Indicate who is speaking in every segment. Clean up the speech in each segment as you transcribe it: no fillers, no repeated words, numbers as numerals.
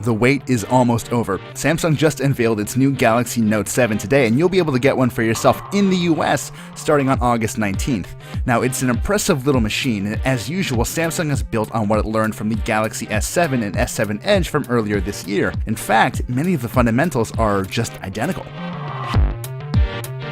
Speaker 1: The wait is almost over. Samsung just unveiled its new Galaxy Note 7 today, and you'll be able to get one for yourself in the US starting on August 19th. Now, it's an impressive little machine, and as usual, Samsung has built on what it learned from the Galaxy S7 and S7 Edge from earlier this year. In fact, many of the fundamentals are just identical.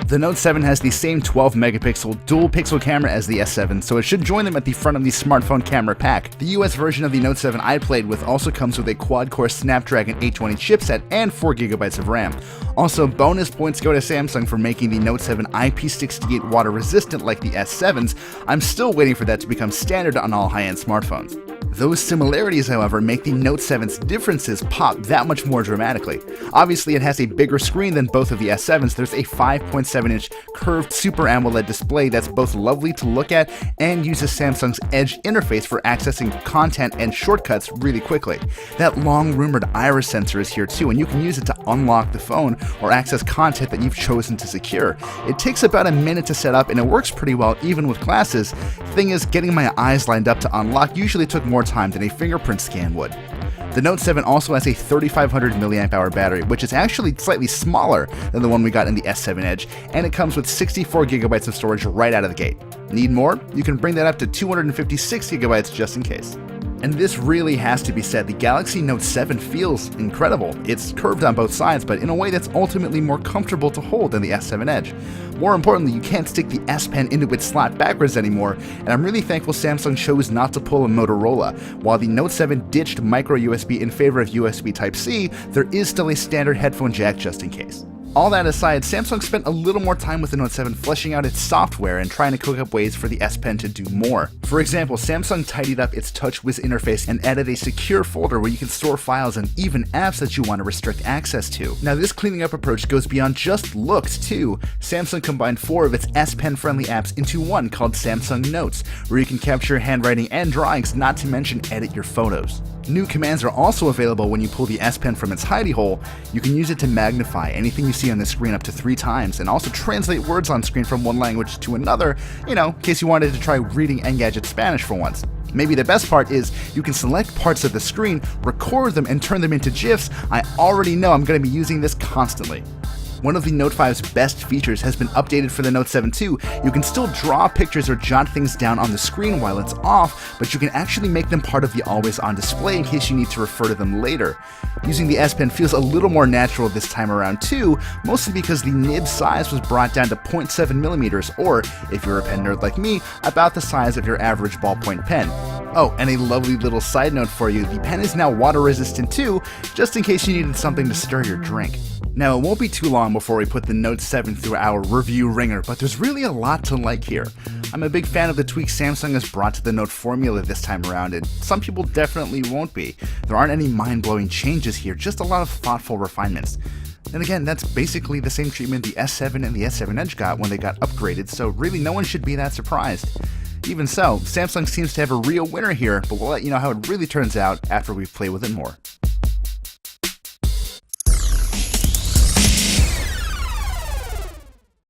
Speaker 1: The Note 7 has the same 12-megapixel dual-pixel camera as the S7, so it should join them at the front of the smartphone camera pack. The US version of the Note 7 I played with also comes with a quad-core Snapdragon 820 chipset and 4GB of RAM. Also, bonus points go to Samsung for making the Note 7 IP68 water resistant like the S7's. I'm still waiting for that to become standard on all high-end smartphones. Those similarities, however, make the Note 7's differences pop that much more dramatically. Obviously, it has a bigger screen than both of the S7's. There's a 5.7-inch curved Super AMOLED display that's both lovely to look at and uses Samsung's Edge interface for accessing content and shortcuts really quickly. That long-rumored iris sensor is here too, and you can use it to unlock the phone or access content that you've chosen to secure. It takes about a minute to set up, and it works pretty well even with glasses. Thing is, getting my eyes lined up to unlock usually took more time than a fingerprint scan would. The Note 7 also has a 3500 mAh battery, which is actually slightly smaller than the one we got in the S7 Edge, and it comes with 64GB of storage right out of the gate. Need more? You can bring that up to 256GB just in case. And this really has to be said, the Galaxy Note 7 feels incredible. It's curved on both sides, but in a way that's ultimately more comfortable to hold than the S7 Edge. More importantly, you can't stick the S Pen into its slot backwards anymore, and I'm really thankful Samsung chose not to pull a Motorola. While the Note 7 ditched micro USB in favor of USB Type-C, there is still a standard headphone jack just in case. All that aside, Samsung spent a little more time with the Note 7 fleshing out its software and trying to cook up ways for the S Pen to do more. For example, Samsung tidied up its TouchWiz interface and added a secure folder where you can store files and even apps that you want to restrict access to. Now, this cleaning up approach goes beyond just looks too. Samsung combined 4 of its S Pen friendly apps into one called Samsung Notes, where you can capture handwriting and drawings, not to mention edit your photos. New commands are also available when you pull the S Pen from its hidey hole. You can use it to magnify anything you see on the screen up to 3 times, and also translate words on screen from one language to another, in case you wanted to try reading Engadget Spanish for once. Maybe the best part is you can select parts of the screen, record them, and turn them into GIFs. I already know I'm going to be using this constantly. One of the Note 5's best features has been updated for the Note 7 too. You can still draw pictures or jot things down on the screen while it's off, but you can actually make them part of the always-on display in case you need to refer to them later. Using the S Pen feels a little more natural this time around too, mostly because the nib size was brought down to 0.7mm, or, if you're a pen nerd like me, about the size of your average ballpoint pen. Oh, and a lovely little side note for you, the pen is now water resistant too, just in case you needed something to stir your drink. Now, it won't be too long before we put the Note 7 through our review ringer, but there's really a lot to like here. I'm a big fan of the tweaks Samsung has brought to the Note formula this time around, and some people definitely won't be. There aren't any mind-blowing changes here, just a lot of thoughtful refinements. And again, that's basically the same treatment the S7 and the S7 Edge got when they got upgraded, so really no one should be that surprised. Even so, Samsung seems to have a real winner here, but we'll let you know how it really turns out after we play with it more.